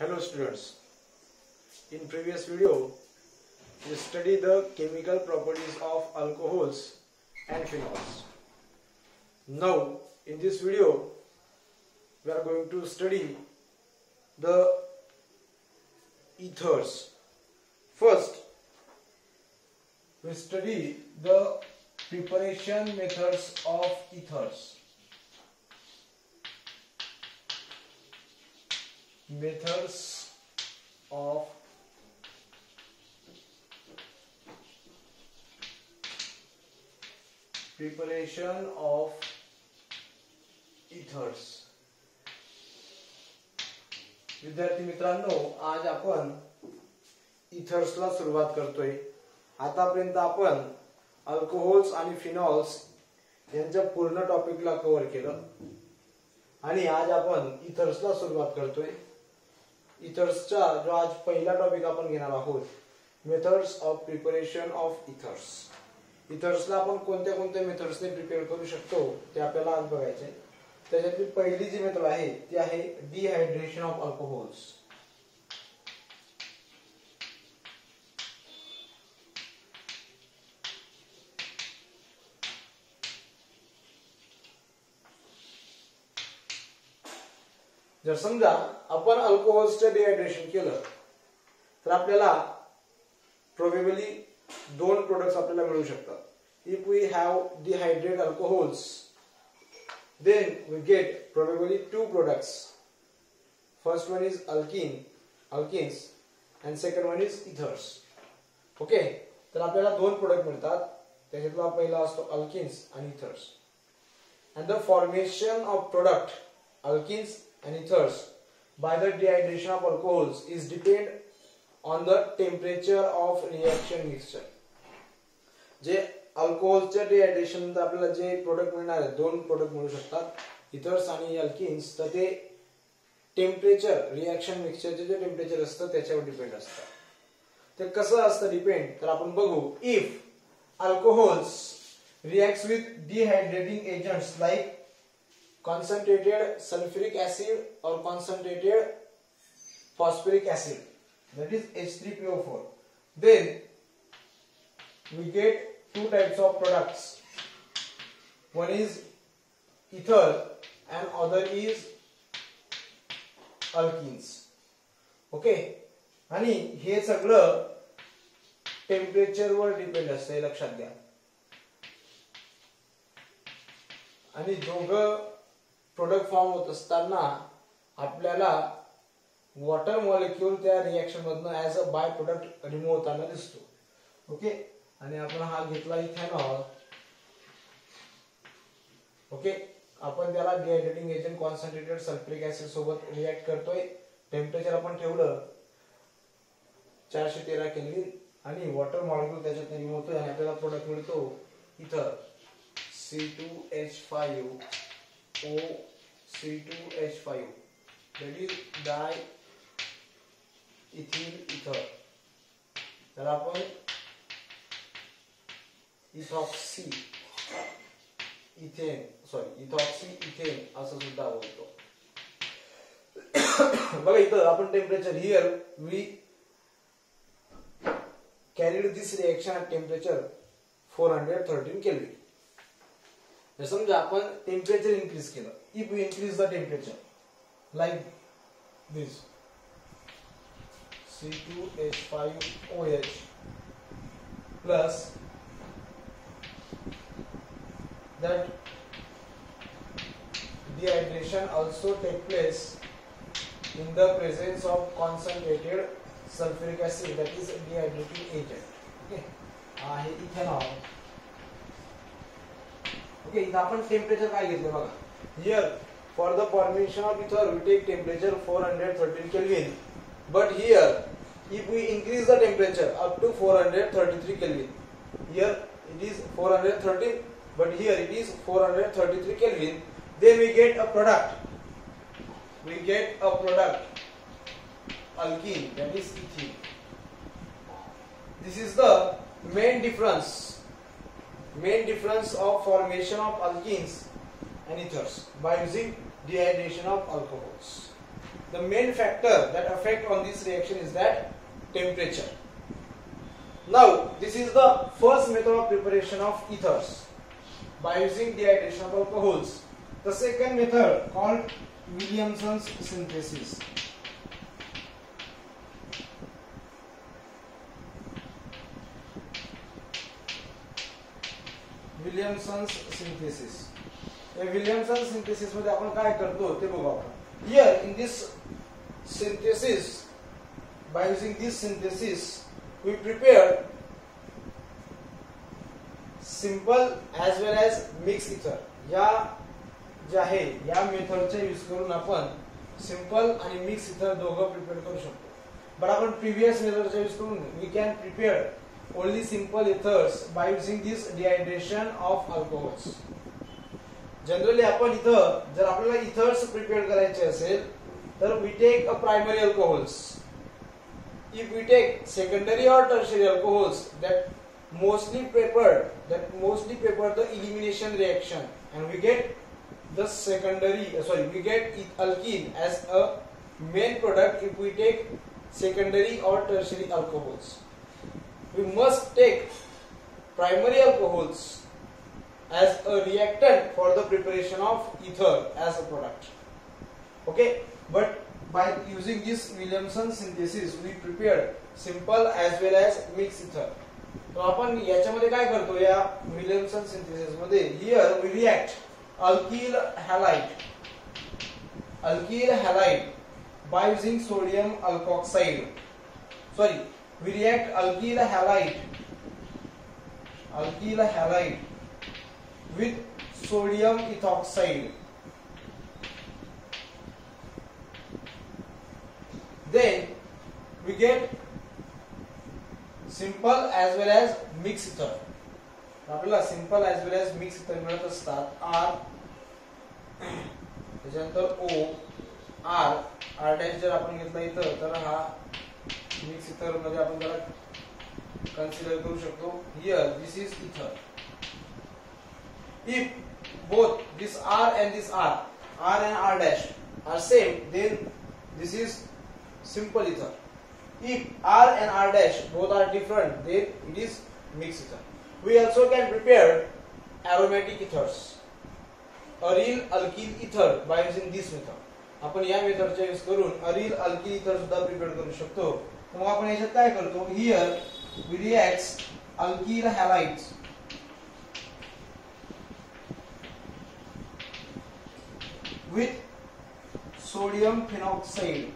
Hello students, in previous video we studied the chemical properties of alcohols and phenols. Now in this video we are going to study the ethers. First we study the preparation methods of ethers. Methods of preparation of ethers. विद्यार्थी मित्रांनो, आज आपण इथर्सला सुरुवात करतोय. आतापर्यंत आपण alcohols आणि phenols यांच्या पूर्ण टॉपिकला कव्हर केलं आणि आज आपण इथर्सला सुरुवात करतोय. इथर्सचा जो आज पहिला टॉपिक आपण घेणार आहोत, methods of preparation of ethers. इथर्सला आपण कोणत्या कोणत्या मेथड्सने प्रिपेअर करू शकतो ते आपल्याला आज बघायचे. त्याच्यातली पहिली जी मेथड आहे ती आहे डिहायड्रेशन ऑफ अल्कोहोल्स. जर समजा आपण अल्कोहोल्सचे डिहायड्रेशन केलं तर आपल्याला प्रोबेबली दोन प्रोडक्ट्स आपल्याला मिळू शकतात. If we have dehydrate alcohols then we get probably two products. First one is alkenes and second one is ethers. Okay, तर आपल्याला दोन प्रोडक्ट मिळतात. त्याच्यातला पहिला असतो alkenes आणि ethers. And the formation of product alkenes and ethers by the dehydration of alcohols is depend on the temperature of reaction mixture. जे अल्कोहोलच्या dehydration नंतर आपल्याला जे प्रोडक्ट मिळणार आहे, दोन प्रोडक्ट मिळू शकतात, इथर्स आणि अल्किन्स, तर ते टेम्परेचर रिएक्शन मिक्सचरचे जे टेम्परेचर असतं त्याच्यावर डिपेंड असतं. ते कसं असतं डिपेंड तर आपण बघू. If alcohols reacts with डिहायड्रेटिंग agents like concentrated sulfuric acid or concentrated phosphoric acid, that is H3PO4, then we get two types of products. One is ether and other is alkenes. Okay, आणि हे सगळं temperature वर depend असते, लक्षात घ्या. आणि दोघं product form होत असताना आपल्याला वॉटर मॉलिक्यूल त्या रिएक्शन मधनं as a by product remove होताना दिसतो. ओके, आणि आपण हा घेतला इथेनॉल. ओके, आपण त्याला डिहायड्रेटिंग एजंट कॉन्सन्ट्रेटेड सल्फ्युरिक ऍसिड सोबत रिएक्ट करतोय. टेम्परेचर आपण ठेवलं 413 केल्विन आणि वॉटर मॉलिक्यूल त्याच्यात रिमूव्ह होतोय आणि आपल्याला प्रोडक्ट मिळतो इथर C2H5O C2H5, that is diethyl ether. तर आपण इथॉक्सी इथेन असं सुद्धा बोलतो. बघा इथं आपण temperature, here we carried this reaction at temperature 413 kelvin. समजा आपण टेम्परेचर इन्क्रीज केलं. If we increase the temperature like this C2H5OH plus that dehydration also take place in the presence of concentrated sulfuric acid, that is dehydrating agent. Okay, आहे ethanol. Okay, इथं आपण temperature काय घेतलं बघा. Here for the formation of ether we take temperature 413 kelvin, but here if we increase the temperature up to 433 kelvin, here it is 413 but here it is 433 Kelvin, then we get a product alkene, that is ethene. This is the main difference of formation of alkenes and ethers by using dehydration of alcohols. the main factor that affect on this reaction is that temperature. Now this is the first method of preparation of ethers by using dehydration of alcohols. The second method called Williamson's synthesis. Williamson's synthesis. या Williamson's synthesis मध्ये आपण काय करतो ते बघू आपण. Here in this synthesis, by using this synthesis, we prepare simple as well as mixed ether. या जे आहे या मेथडचा यूज करून आपण सिंपल आणि मिक्स इथर दोघं प्रिपेअर करू शकतो. बट आपण प्रीवियस मेथडचा यूज करून we can prepare only simple ethers by using this dehydration of alcohols. Generally आपण इथं जर आपल्याला इथर्स प्रिपेअर करायचे असेल तर we take a primary alcohols. If we take secondary or tertiary alcohols that mostly prepared the elimination reaction and we get the we get alkene as a main product if we take secondary or tertiary alcohols. We must take primary alcohols as a reactant for the preparation of ether as a product. Okay, but by using this Williamson synthesis we prepare simple as well as mixed ether. तो आपण याच्यामध्ये काय करतो या Williamson synthesis मध्ये here we react alkyl halide by using sodium alkoxide. Sorry, we react alkyl halide with sodium ethoxide. Then we get simple as well as mixed ether. आपल्याला simple age वेल age mix इथर मिळत असतात. R त्याच्यानंतर O R R dash जर आपण घेतला इथं तर हा मिक्स इथर मध्ये आपण त्याला कन्सिडर करू शकतो. Here this is ether. If both this R and this R and R dash R same then this is simple ether. If R and R dash both are different, then it is mixed ether. We also can prepare aromatic ethers, aryl alkyl ether by using this method. आपण या मेथडचा use करून aryl alkyl ether सुद्धा prepare करू शकतो. मग आपण याच्यात काय करतो? Here we react alkyl halides with sodium phenoxide.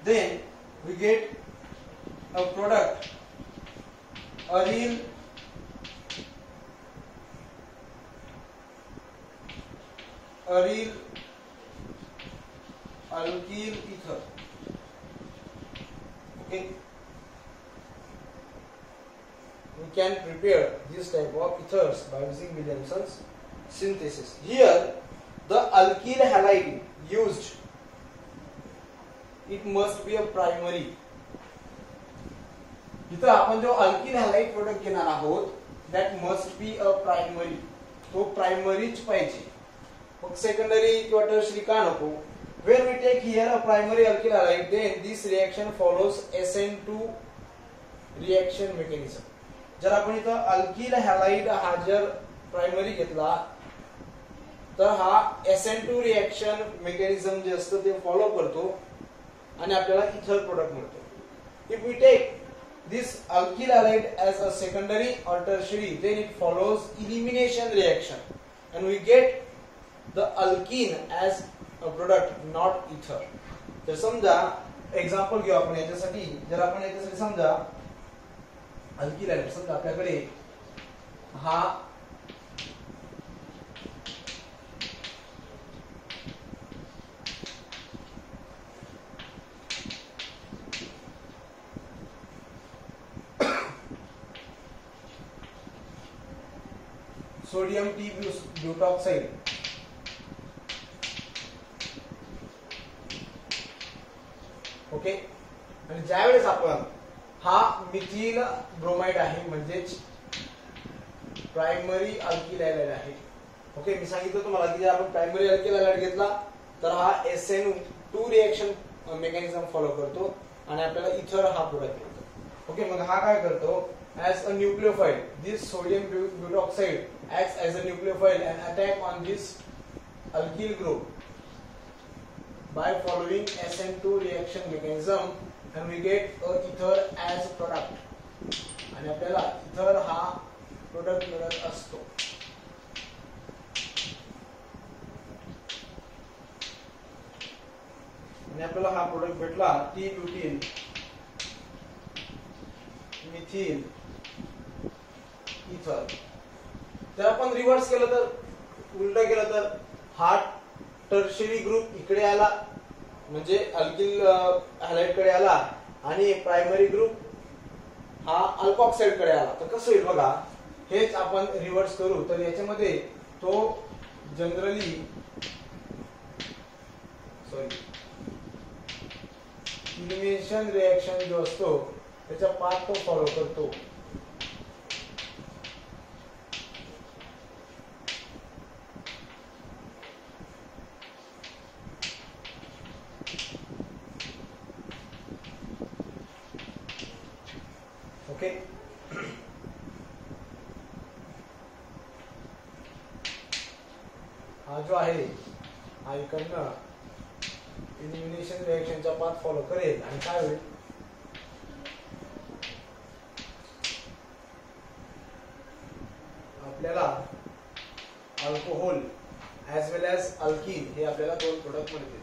Then we get a product aryl alkyl ether. Okay, we can prepare this type of ethers by using Williamson's synthesis. Here the alkyl halide used, it must be a primary. इथं आपण जो alkyl halide product घेणार आहोत that must be a primary. तो प्रायमरीच पाहिजे. मग secondary किंवा tertiary का नको? When we take here a primary alkyl halide, then this reaction follows SN2 reaction mechanism. जर आपण इथं अल्किल हॅलाइड हा जर प्रायमरी घेतला तर हा SN2 रिएक्शन मेकॅनिझम जे असतं ते फॉलो करतो आणि आपल्याला इथर प्रोडक्ट मिळतो. If we take this alkyl halide as a secondary or tertiary, then it follows elimination reaction and we get the alkene as a product, not ether. तर समजा एक्झाम्पल घेऊ आपण याच्यासाठी. जर आपण याच्यासाठी समजा अल्किल halide समजा आपल्याकडे हा सोडियम टी ब्यूटॉक्साइड. ओके, आणि ज्यावेळेस आपण हा मिथिल ब्रोमाइड आहे म्हणजेच प्रायमरी अल्किल हॅलाइड आहे ओके, मी सांगितलं तुम्हाला की जर आपण प्रायमरी अल्किल हॅलाइड घेतला तर हा SN2 रिएक्शन मेकॅनिझम फॉलो करतो आणि आपल्याला इथर हा प्रोडक्ट मिळतो. ओके, मग हा काय करतो, as a nucleophile this sodium butoxide acts as a nucleophile and attack on this alkyl group by following SN2 reaction mechanism and we get a ether as product. आणि आपल्याला इथर हा प्रोडक्ट मिळत असतो. आणि आपल्याला हा प्रोडक्ट भेटला टी ब्युटीन मिथिल इथर. जर आपण रिव्हर्स केलं तर उलट केलं तर हा टर्शियरी ग्रुप इकडे आला म्हणजे अल्किल हॅलाइड कडे आला आणि प्रायमरी ग्रुप हा अल्कोऑक्साइड कडे आला. तर कसं होईल बघा, हेच आपण रिव्हर्स करू तर याच्यामध्ये तो जनरली इलिमिनेशन रिएक्शन जो असतो त्याचा पाथ तो फॉलो करतो. ओके, हा जो आहे हा इकडनं इलिमिनेशन रिएक्शनचा पाथ फॉलो करेल आणि काय होईल, आपल्याला अल्कोहोल ऍज वेल एज अल्कीन हे आपल्याला दोन प्रोडक्ट मिळतील.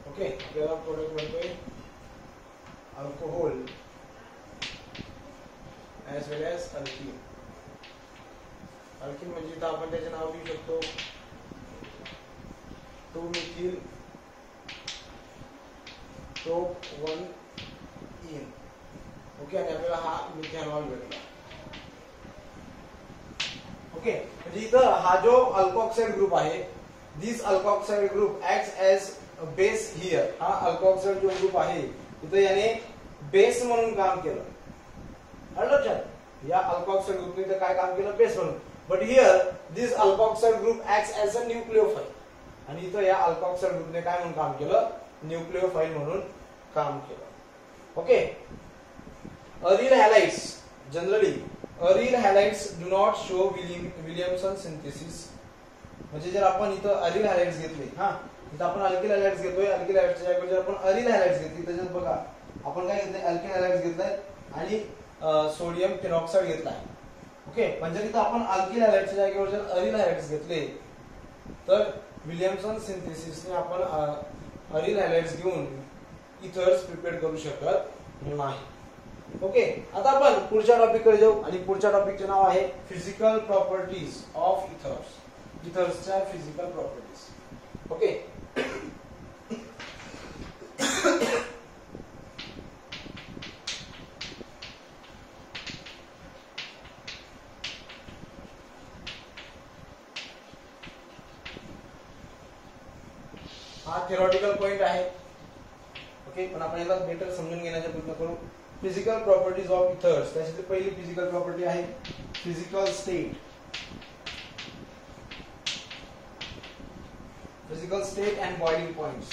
ओके, आपल्याला प्रोडक्ट मिळतोय अल्कोहोल ऍज वेल एज अल्कीन. अल्कीन म्हणजे इथं आपण त्याचे नाव घेऊ शकतो 2-methyl टोप 1 इन. ओके, आणि आपल्याला हा मिथेनॉल भेटला. ओके, म्हणजे इथं हा जो अल्कोऑक्साइड ग्रुप आहे this alkoxide group acts as base here. हा अल्कोऑक्साइड जो ग्रुप आहे इथं याने बेस म्हणून काम केलं. लक्षात, या अल्कोऑक्साइड ग्रुपने इथं काय काम केलं, बेस म्हणून. But here this alkoxide group acts as a nucleophile. आणि इथं या अल्कोऑक्साइड ग्रुपने काय म्हणून काम केलं, न्यूक्लियोफाइल म्हणून काम केलं. Okay, aryl halides generally aryl halides do not show Williamson synthesis. म्हणजे जर आपण इथं अरिल हॅलाइड्स घेतले, हा इथं आपण अल्किल हॅलाइड्स घेतोय, अल्किल हॅलाइड्सच्या जागी जर आपण अरिल हॅलाइड्स घेतली त्याच्यात बघा आपण काय घेतलंय, अल्किल हॅलाइड्स घेतलाय आणि सोडियम फिनॉक्साइड घेतलाय. ओके, पण जर इथं आपण अल्किल हॅलाइड्सच्या जागेवर जर अरिल हॅलाइड्स घेतले तर विलियमसन सिंथेसिसने आपण अरिल हॅलाइड्स घेऊन इथर्स प्रिपेअर करू शकत नाही. ओके, आता आपण पुढच्या टॉपिक कडे जाऊ आणि पुढच्या टॉपिकचे नाव आहे फिजिकल प्रॉपर्टीज ऑफ इथर्स. इथर्सच्या फिजिकल प्रॉपर्टीज. ओके, हा थिओरिटिकल पॉइंट आहे. ओके, पण आपण याला बेटर समजून घेण्याचा प्रयत्न करू. Physical properties of ethers. त्याच्यातली पहिली फिजिकल प्रॉपर्टी आहे physical state. Physical state and boiling points.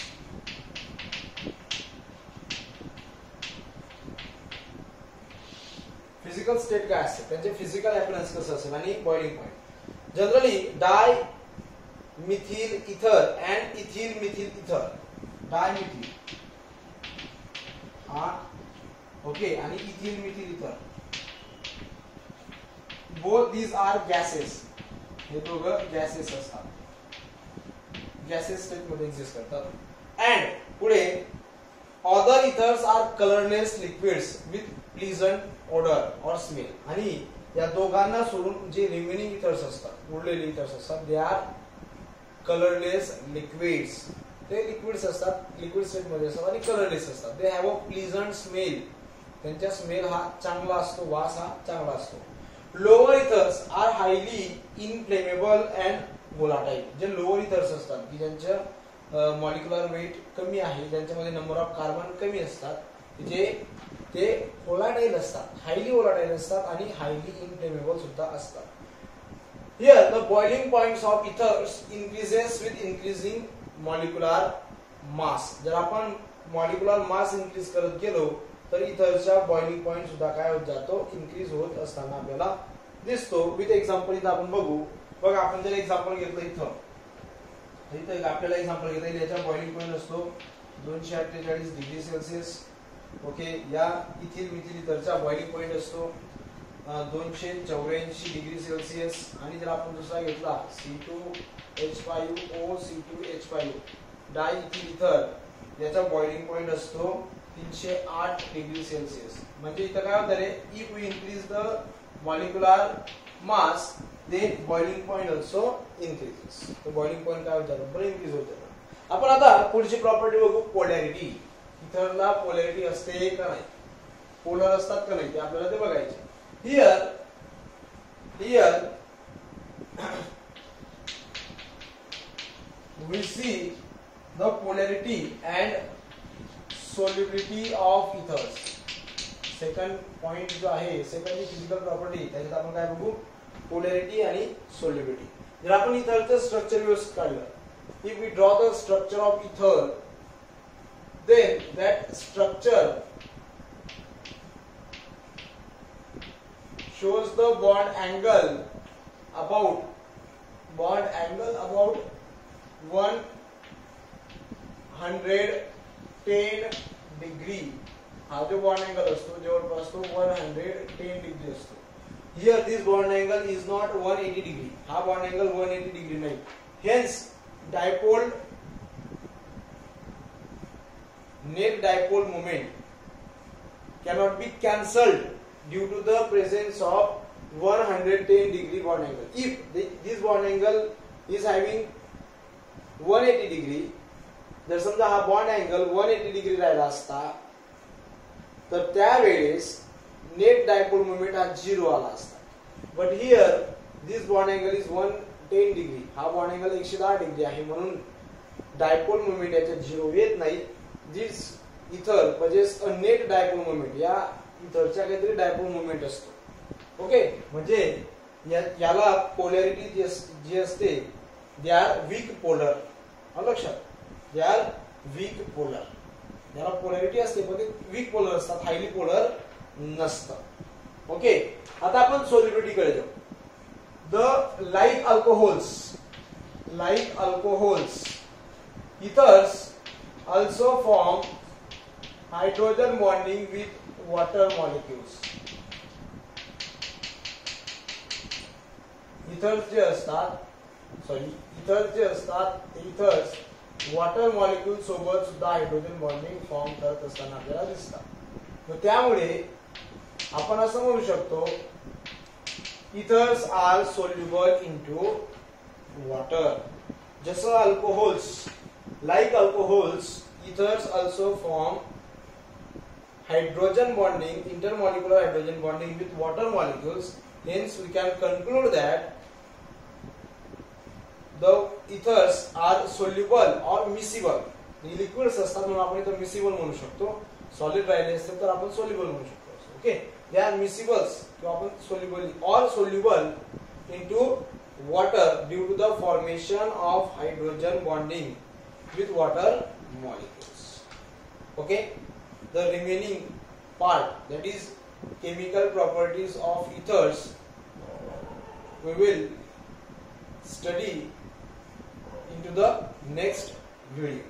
Physical state काय असते, त्यांचे फिजिकल अपीअरन्स कसं असेल आणि boiling point. Generally dimethyl ether and ethyl methyl ether. Dimethyl okay आणि ethyl methyl ether, both these R gases. हे दोघं gases असतात, गॅसेस स्टेट मध्ये एक्झिस्ट करतात. अँड पुढे other ethers are colourless liquids with pleasant odour और smell. आणि या दोघांना सोडून जे रिमेनिंग इथर्स असतात, उरलेले इथर्स असतात, दे आर कलरलेस लिक्विड्स. ते लिक्विड्स असतात, लिक्विड स्टेट मध्ये असतात आणि कलरलेस असतात. They have a pleasant smell. त्यांचा स्मेल हा चांगला असतो, वास हा चांगला असतो. Lower ethers are highly inflammable and volatile. जे लोअर इथर्स असतात की ज्यांच्या मॉलिक्युलर वेट कमी आहे, ज्यांच्यामध्ये नंबर ऑफ कार्बन कमी असतात, जे ते व्होलाटाईल असतात, हायली व्होलाटाईल असतात आणि हायली इनफ्लेमेबल सुद्धा असतात. Here the boiling points of ethers increases with increasing molecular mass. जर आपण मॉलिक्युलर मास इन्क्रीज करत गेलो तर इथरचा बॉइलिंग पॉइंट सुद्धा काय होत जातो, इन्क्रीज होत असताना आपल्याला दिसतो. विथ एक्झाम्पल इथं आपण बघू. बघा आपण जर एक्झाम्पल घेतलं इथं आपल्याला एक्झाम्पल घेता येईल. याचा बॉइलिंग पॉइंट असतो 248 डिग्री सेल्सिअस. ओके, या इथिल मिथिल इथरचा बॉइलिंग पॉइंट असतो 284 डिग्री सेल्सिअस. आणि जर आपण दुसरा घेतला C2H5O C2H5O डाय इथिल इथर, याचा बॉइलिंग पॉइंट असतो 308 डिग्री सेल्सिअस. म्हणजे इथं काय होतं रे, if we increase the molecular mass then boiling point also increases. तो बॉइलिंग पॉइंट काय होतं, बरं इन्क्रीज होतं. आपण आता पुढची प्रॉपर्टी बघू, पोलॅरिटी. इथरला पोलॅरिटी असते का नाही, पोलर असतात का नाही ते आपल्याला ते बघायचे. Here we see the polarity and solubility of ethers. Second point जो आहे, सेकंड फिजिकल प्रॉपर्टी, त्याच्यात आपण काय बघू, पोलॅरिटी आणि सोल्युबिलिटी. जर आपण इथरचं स्ट्रक्चर व्यवस्थित काढलं, if we draw the structure of ether, then that structure shows the bond angle about 110 degree. हा जो बॉन्ड अँगल असतो जवळपास तो 110 डिग्री असतो. Here this bond angle is not 180 degree. हा bond angle 180 degree नाही. Hence dipole net dipole moment cannot be cancelled due to the presence of 110 degree bond angle. If this bond angle is having 180 degree, जर समजा हा bond angle 180 degree राहिला असता तर त्यावेळेस net dipole moment हा 0 आला असता. But here this bond angle is 110 degree. हा बॉन्ड अँगल 110 डिग्री आहे, म्हणून डायपोल मोमेंट याच्या 0 येत नाही. दिस इथर पजेस अ नेट डायपोल मोमेंट. या इथरच्या काहीतरी डायपोल मोमेंट असतो. ओके, म्हणजे याला पोलॅरिटी जी असते दे आर वीक पोलर. लक्षात, दे आर वीक पोलर. याला पोलॅरिटी असते पण ते वीक पोलर असतात, हायली पोलर नसतं. ओके, आता आपण सोल्युबिलिटी कडे जाऊ. The like alcohols ethers also form hydrogen bonding with water molecules. ethers जे असतात ethers वॉटर मॉलिक्यूल सोबत सुद्धा हायड्रोजन बॉन्डिंग फॉर्म करत असताना आपल्याला दिसतात. मग त्यामुळे आपण असं म्हणू शकतो ethers are soluble into water. जसं alcohols, like alcohols, ethers also form hydrogen bonding, intermolecular hydrogen bonding with water molecules. Hence we can conclude that the ethers are soluble or miscible. Liquids असतात म्हणून आपण इथं miscible म्हणू शकतो. Solid राहिले असते तर आपण सोल्युबल म्हणू शकतो. ओके, दे आर मिसिबल्स किंवा आपण soluble or soluble into water due to the formation of hydrogen bonding with water molecules. Okay, the remaining part, that is chemical properties of ethers, we will study into the next video.